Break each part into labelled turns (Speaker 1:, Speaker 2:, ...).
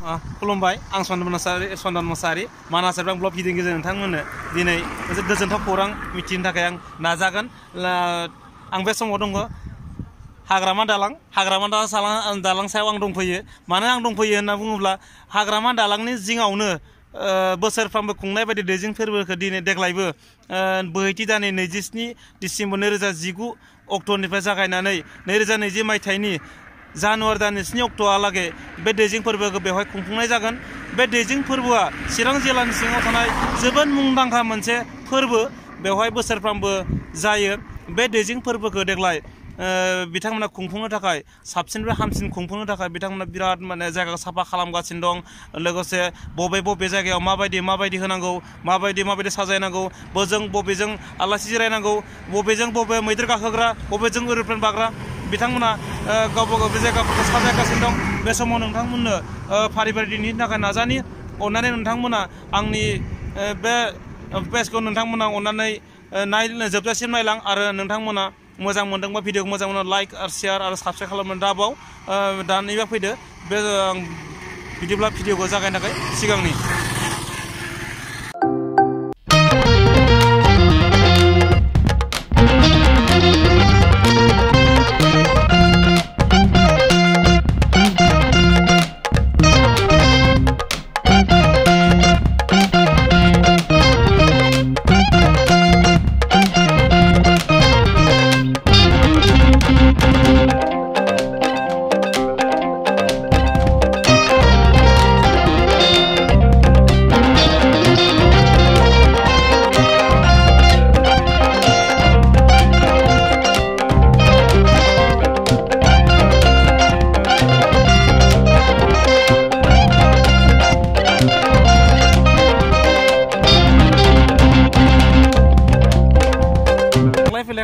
Speaker 1: खुलुमबाय आं सन्दन मोसाहारि मानास हाग्रामा ब्लक गिदिंगिरि नोंथांमोननो दिनै मोनसे गोजोनथाव खौरां मिथिनो थाखाय आं नाजागोन आं बे समाव दङ हाग्रामा दालां सायाव आं दंफैयो मानो आं दंफैयो होनना बुङोब्ला हाग्रामा दालांनि जिङावनो बोसोरफ्रोमबो खुंनाय बायदि दैजिं फोरबोखौ देग्लायबो बोहैथि दाननि 27 डिसेम्बर 2019 अक्ट'निफ्राय जागायनानै 2020 मायथाइनि जानुवारि दाननि 7 अक्ट'हालागै बे दैजिं फोरबोखौ बेवहाय खुंफुंनाय जागोन। बे दैजिं फोरबोआ चिरां जिल्लानि सिङाव थानाय जोबोद मुंदांखा मोनसे फोरबो बेवहाय बोसोरफ्रोमबो जायो। बे दैजिं फोरबोखौ देग्लाय बिथांमोना खुंफुंनो थाखाय साबसिननिफ्राय हामसिन खुंफुंनो थाखाय बिथांमोना बिराद जायगाखौ साफा खालामगासिनो दं। लोगोसे बबे जायगायाव माबायदि होनांगौ माबायदि साजायनांगौ बबेजों आलासि जिरायनांगौ बबे मैदेर गाखोग्रा बबेजों एर'प्लेन बाग्रा बिथांमोना गावबा गाव बे जायगाफोरखौ साजायगासिनो दं। बे समाव नोंथांमोननो फारि दिन्थिनो थाखाय नाजानि अननानै नोंथांमोना आंनि बे पेजखौ नोंथांमोना अननानै जोबजासिम नायलां आरो नोंथांमोना मोजां मोनदोंबा भिडिअखौ मोजां मोनो लाइक आरो शेयार आरो साबस्क्राइब खालामनो दाबाव दानिबा फैदो बे बिदिब्ला भिडिअखौ जागायनो थाखाय सिगांनि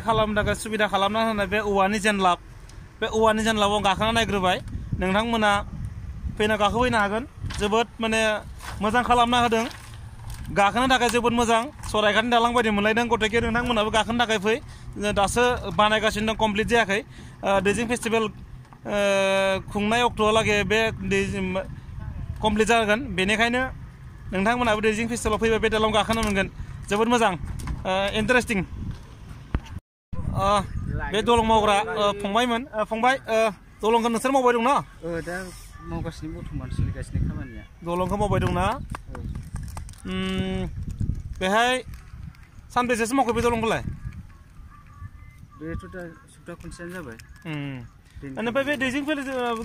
Speaker 1: खालामनो थाखाय सुबिदा खालामना होनाय बे औवानि जेनलाबाव गाखोना नायग्रोबाय नोंथांमोना गाखोफैनो हागोन। जोबोद मोजां खालामना होदों गाखोनो थाखाय जोबोद मोजां सराइघाटनि दालां बायदि मोनलायदों गथेखे नोंथांमोनाबो गाखोनो थाखाय फै दासो बानायगासिनो दं कमप्लिट जायाखै दैजिं फेस्टिभेल खुंनाय अक्ट'हालागै बे कमप्लिट जागोन बेनिखायनो नोंथांमोनाबो दैजिं फेस्टिभेलाव फैबा बे दालां गाखोनो मोनगोन जोबोद मोजां इन्टारेस्टिं। बे दलं मावग्रा फंबाय दलंखौ नोंसोर मावबाय दं ना?
Speaker 2: दा मावगासिनो बर्थमान सोलिगासिनो खामानिया
Speaker 1: दलंखौ मावबाय दं ना? बेहाय सानबेसेसो मावखो बे दलंखौलाय?
Speaker 2: बेथ' दा सप्ता खनसेयानो जाबाय।
Speaker 1: बेनिफ्राय बे दैजिं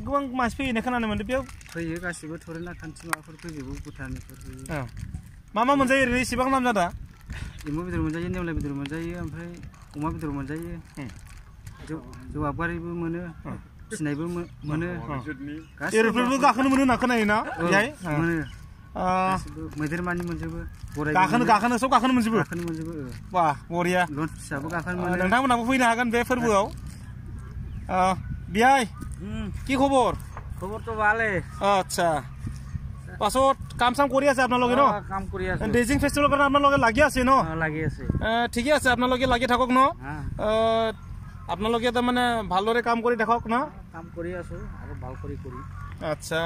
Speaker 1: गोबां मानसि फैयो होननाय खोनानो मोनदों बेयाव
Speaker 2: फैयो गासिबो थरेन खान्थि माबाफोर फैजोबो भुटाननिफोर फैयो।
Speaker 1: मा मोनजायो ओरैनो इसेबां नाम जादा?
Speaker 2: एम्बु बेदर मोनजायो नेवलाय बेदर मोनजायो ओमफ्राय अमा बेदर मोनजायो जौ आबगारिबो मोनो फिनायबो मोनो
Speaker 1: एर'प्लेनबो गाखोनो मोनो होनना खोनायो ना बेहाय?
Speaker 2: मोनो मैदेर मानि मोनजोबो
Speaker 1: गाखोनो सब गाखोनो मोनजोबो वाह बरिया
Speaker 2: लन्स फिसाबो गाखोनो मोनो।
Speaker 1: नोंथांमोनाबो फैनो हागोन बे फोरबोआव। बिहाय কি খবর?
Speaker 2: খবর তো ভালে।
Speaker 1: আচ্ছা পাছত কাম চাম কৰি আছে আপোনালোকে ন?
Speaker 2: কাম কৰি আছে।
Speaker 1: दैजिं फेस्टिभेলৰ কাৰণে আপোনালোকে লাগি আছে ন?
Speaker 2: লাগি আছে।
Speaker 1: ঠিকে আছে আপোনালোকে লাগি থাকক ন? আপোনালোকে তাৰমানে ভালদৰে কাম কৰি দেখাওক ন?
Speaker 2: কাম কৰি আছো আৰু ভাল কৰি
Speaker 1: আচ্ছা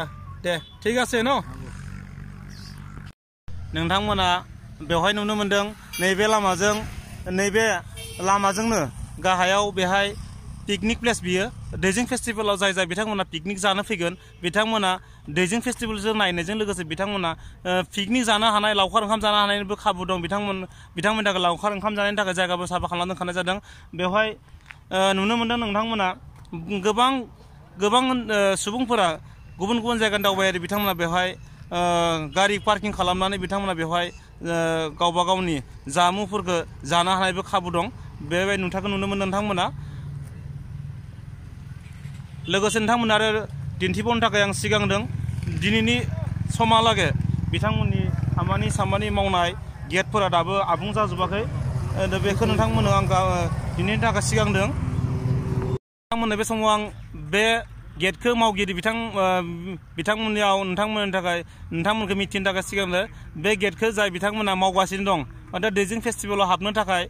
Speaker 1: দে ঠিক আছে ন? नोंथांमोना बेवहाय नुनो मोनदों नैबे लामाजोंनो गाहायाव बेहाय पिकनिक प्लेस बियो दैजिं फेस्टिभेलाव जाय बिथांमोना पिकनिक जानो फैगोन बिथांमोना दैजिं फेस्टिभेलजों नायनायजों लोगोसे बिथांमोना पिकनिक जानो हानाय लावखार ओंखाम जानो हानायनिबो खाबु दं। बिथांमोननि थाखाय लावखार ओंखाम जानायनि थाखाय जायगाबो साफा खालामना दोनखानाय जादों। बेवहाय नुनो मोनदों नोंथांमोना गोबां सुबुंफोरा गुबुन जायगानि दावबायारि बिथांमोना बेवहाय गारि पार्किं खालामनानै बिथांमोना बेवहाय गावबा गावनि जामुंफोरखौ जानो हानायबो खाबु दं। बेबायदि नुथायखौ नुनो मोनो नोंथांमोना। लोगोसे नोंथांमोना आरो दिन्थिबावनो थाखाय आं सिगांदों दिनैनि समहालागै बिथांमोननि खामानि सामानि मावनाय गेटफोरा दाबो आबुं जाजोबाखै बेखौ नोंथांमोननो आं दिनैनि थाखाय सिगांदों। नोंथांमोननो बे समाव आं बे गेटखौ मावगिरि बिथांमोननियाव नोंथांमोनखौ मिथिनो थाखाय सिगांनो बे गेटखौ जाय बिथांमोना मावगासिनो दं दा दैजिं फेस्टिभेलाव हाबनो थाखाय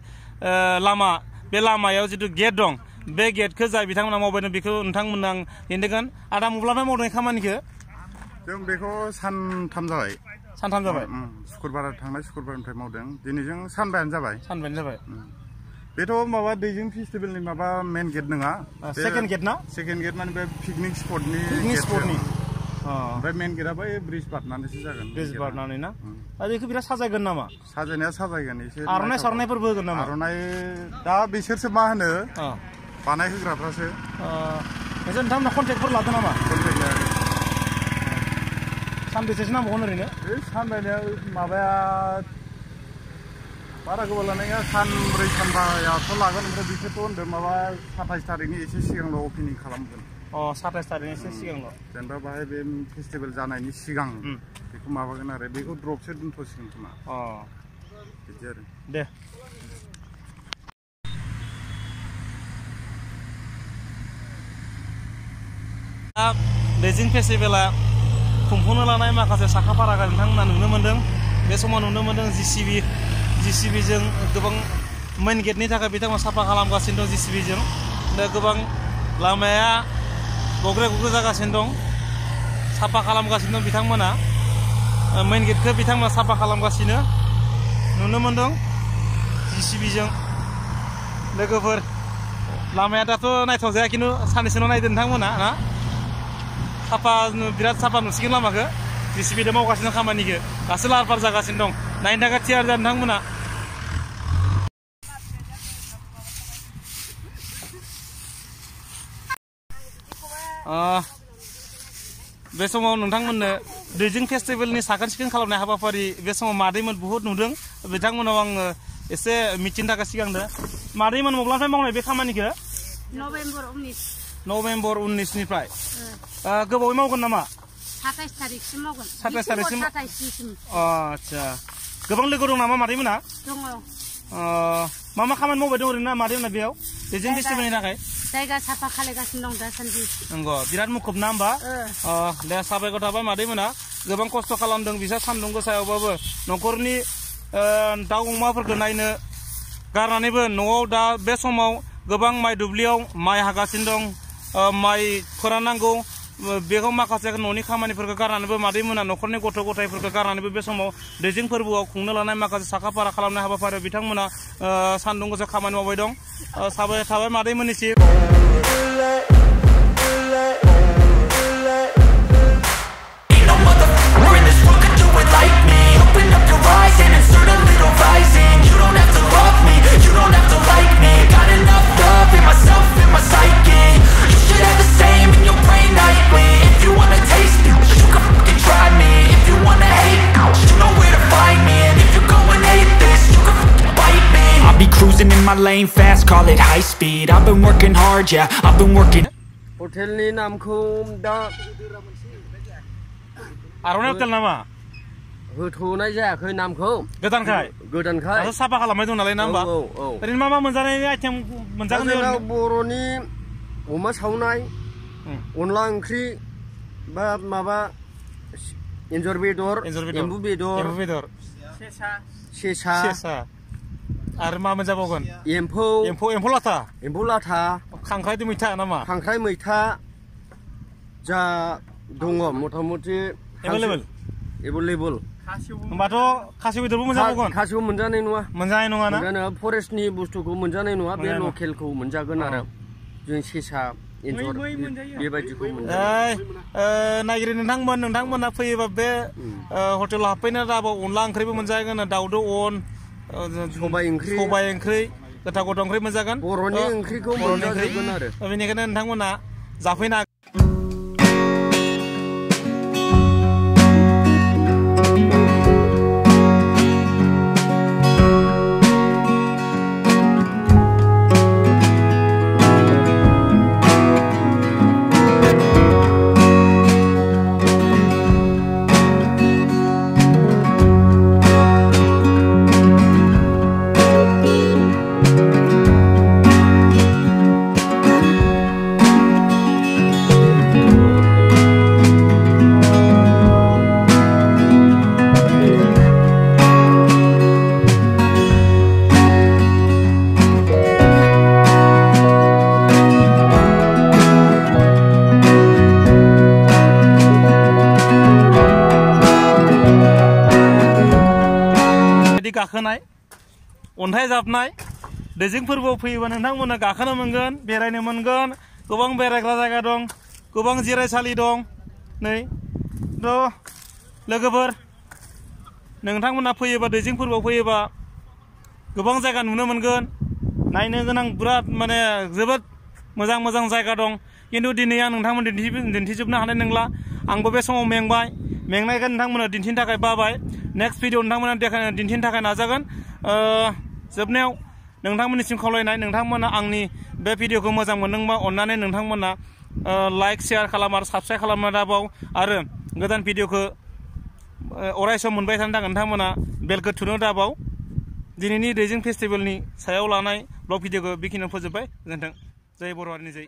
Speaker 1: लामा बे लामायाव जितु गेट दं बे गेटखौ जाय बिथांमोना मावबाय दं बेखौ नोंथांमोननो आं दिन्थिगोन। आदा मब्लाबा मावदों खामानिखौ
Speaker 3: जों बेखौ सानथाम जाबाय।
Speaker 1: सानथाम जाबाय।
Speaker 3: शुक्रबार थांनाय शुक्रबारनिफ्राय मावदों दिनैजों सानबायानो जाबाय।
Speaker 1: सानबायानो जाबाय।
Speaker 3: बेथ' माबा दैजिं फेस्टिभेलनि माबा मेन गेट नङा।
Speaker 1: सेकेन्ड गेट ना?
Speaker 3: सेकेन्ड गेट माने बे पिकनिक स्पटनि।
Speaker 1: पिकनिक स्पटनि।
Speaker 3: ओमफ्राय मेन गेटआ बै ब्रिज बारनानैसो जागोन।
Speaker 1: ब्रिज बारनानै ना? आरो बेखौ बिराद साजायगोन नामा?
Speaker 3: साजायनाया साजायगोन एसे।
Speaker 1: आर'नाइ सारनायफोरबो होगोन नामा?
Speaker 3: आर'नाइ दा बिसोरसो मा होनो बानाय होग्राफ्रासो।
Speaker 1: नोंसोर नोंथांमोना कन्टेक्टफोर लादों नामा?
Speaker 3: कन्टेक्ट लायाखै।
Speaker 1: सानबेसेसो नांबावगोन ओरैनो?
Speaker 3: बे सानबायनाया माबाया बारा गोबाव लानाय नङा सानब्रै सानबायाथ' लागोन ओमफ्राय बिसोरथ' होनदों माबा 27 तारिखनि एसे सिगांल' अपेनिं खालामगोन।
Speaker 1: 27 तारिखनि एसे सिगांल'।
Speaker 3: जेनेबा बाहाय बे फेस्टिभेल जानायनि सिगां बेखौ माबागोन आरो बेखौ ड्रपसो दोनथ'सिगोन खोमा। बिदि आरो।
Speaker 1: दे। दैजिं फेस्टिभेला खुंफुंनो लानाय माखासे साखाफारा नोंथांमोना नुनो मोन्दों। बे समाव नुनो मोन्दों जिसिबिजों गोबां मेइन गेटनि थाखाय बिथांमोना साफा खालामगासिनो दं जिसिबिजों। दा गोबां लामाया गग्रे गग्रे जागासिनो दं। साफा खालामगासिनो दं बिथांमोना। मेइन गेटखौ बिथांमोना साफा खालामगासिनो नुनो मोन्दों जिसिबिजों। लोगोफोर लामाया दाथ' नायथावजाया खिन्थु साननैसोल' नायदो नोंथांमोना ना? साफा बिराद साफा नुसिगोन लामाखौ। जिसिबिजों मावगासिनो खामानिखौ दासो लाहार फाहार जागासिनो दं। नायनो थाखाय थियारि जादों नोंथांमोना। बे समाव नोंथांमोननो दैजिं फेस्टिभेलनि साखोन सिखोन खालामनाय हाबाफारि बे समाव मादैमोन बुहुत नुदों। बिथांमोनाव आङो एसे मिथिनो थाखाय सिगांदो। मादैमोन मब्लानिफ्राय मावनाय बे खामानिखौ? नभेम्बर 19निफ्राय। गोबावै मावगोन नामा?
Speaker 4: 27 तारिखसिम मावगोन।
Speaker 1: 27 तारिखसिम।
Speaker 4: 27सिम।
Speaker 1: आच्छा। गोबां लोगो दं नामा मादैमोना?
Speaker 4: दङ।
Speaker 1: मा मा खामानि मावबाय दं ओरैनो मादैमोना बेयाव दैजिं फेस्टिभेलनि थाखाय?
Speaker 4: जायगा साफा खालामगासिनो दं दासान्दि।
Speaker 1: नंगौ बिराद मुखुब ना होमबा? दे साबायखर थाबाय मादैमोना गोबां खस्थ' खालामदों बिसोर सान्दुं गोसायावबाबो न'खरनि दाउ अमाफोरखौ नायनो गारनानैबो न'आव दा बे समाव गोबां माइ दुब्लियाव माइ हागासिनो दं। माइ फोराननांगौ बेखौ माखासे न'नि खामानिफोरखौ गारनानैबो मादैमोना न'खरनि गथ' गथायफोरखौ गारनानैबो बे समाव दैजिं फोरबोआव खुंनो लानाय माखासे साखाफारा खालामनाय हाबाफारियाव बिथांमोना सान्दुं गोसा खामानि मावबाय दं। साबायखर थाबाय मादैमोननिसिम।
Speaker 5: My lane fast, call it high speed. I've been working hard, yeah, I've been working.
Speaker 6: Hotelनि नामखौ दा
Speaker 1: आर'नाइ हटेल नामा?
Speaker 6: होथ'नाय जायाखै नामखौ।
Speaker 1: गोदानखाय?
Speaker 6: गोदानखाय।
Speaker 1: दाथ' साफा खालामबाय दं नालाय ना होमबा? ओरैनो मा मा मोनजानायनि आइटेम मोनजागोन?
Speaker 6: जोंनाव बर'नि अमा सावनाय, अनला ओंख्रि बा माबा एन्जर बेदर, एम्बु बेदर, सेसा
Speaker 1: आरो मा मोनजाबावगोन?
Speaker 6: एम्फौ लाथा,
Speaker 1: खांख्राइ मैथा नामा?
Speaker 6: खांख्राइ मैथा जा दङ मथा मथि एभेलेबल।
Speaker 1: होमबाथ' खासि बेदरबो मोनजाबावगोन?
Speaker 6: खासिखौ मोनजानाय नङा।
Speaker 1: मोनजानाय नङा ना?
Speaker 6: फरेस्टनि बुस्थुखौ मोनजानाय नङा, बे लकेलखौ मोनजागोन आरो जों सेसा एन्जर बेबायदिखौ मोनजागोन।
Speaker 1: नायगिरि नोंथांमोना फैयोबा बे हटेलाव हाबफैनो दाबो अनला ओंख्रिबो मोनजागोन, दाउदो
Speaker 6: सबाय
Speaker 1: ओंख्रि गोथाव गोथाव ओंख्रि मोनजागोन।
Speaker 6: बर'नि ओंख्रिखौ मोनजाजोबगोन आरो
Speaker 1: बेनिखायनो नोंथांमोना जाफैनो हागोन। गाखोनाय अन्थाइ जाबनाय दैजिं फोरबोआव फैयोबा नोंथांमोना गाखोनो मोनगोन बेरायनो मोनगोन गोबां बेरायग्रा जायगा दं गोबां जिरायसालि दं नै थ' लोगोफोर नोंथांमोना फैयोबा दैजिं फोरबोआव फैयोबा गोबां जायगा नुनो मोनगोन नायनो गोनां बिराद माने जोबोद मोजां मोजां जायगा दं खिन्थु दिनै आं नोंथांमोन दिन्थिजोबनो हानाय नंला आंबो बे समाव मेंनायखाय नोंथांमोना दिन्थिनो थाखाय बाबाय नेक्स्ट भिडिअ नोंथांमोना दिन्थिनो थाखाय नाजागोन जोबनायाव नोंथांमोननिसिम खावलायनाय नोंथांमोना आंनि बे भिडिअखौ मोजां मोनदोंबा अन्नानै नोंथांमोना लाइक शेयार खालाम आरो साबस्क्राइब खालामना दाबाव आरो गोदान भिडिअखौ अरायसम मोनबाय थानो थाखाय नोंथांमोना बेलखौ थुनो दाबाव दिनैनि दैजिं फेस्टिभेलनि सायाव लानाय ब्लग भिडिअखौ बेखिनियाव फोजोबबाय गोजोन्थों जय बर' हारिनि जय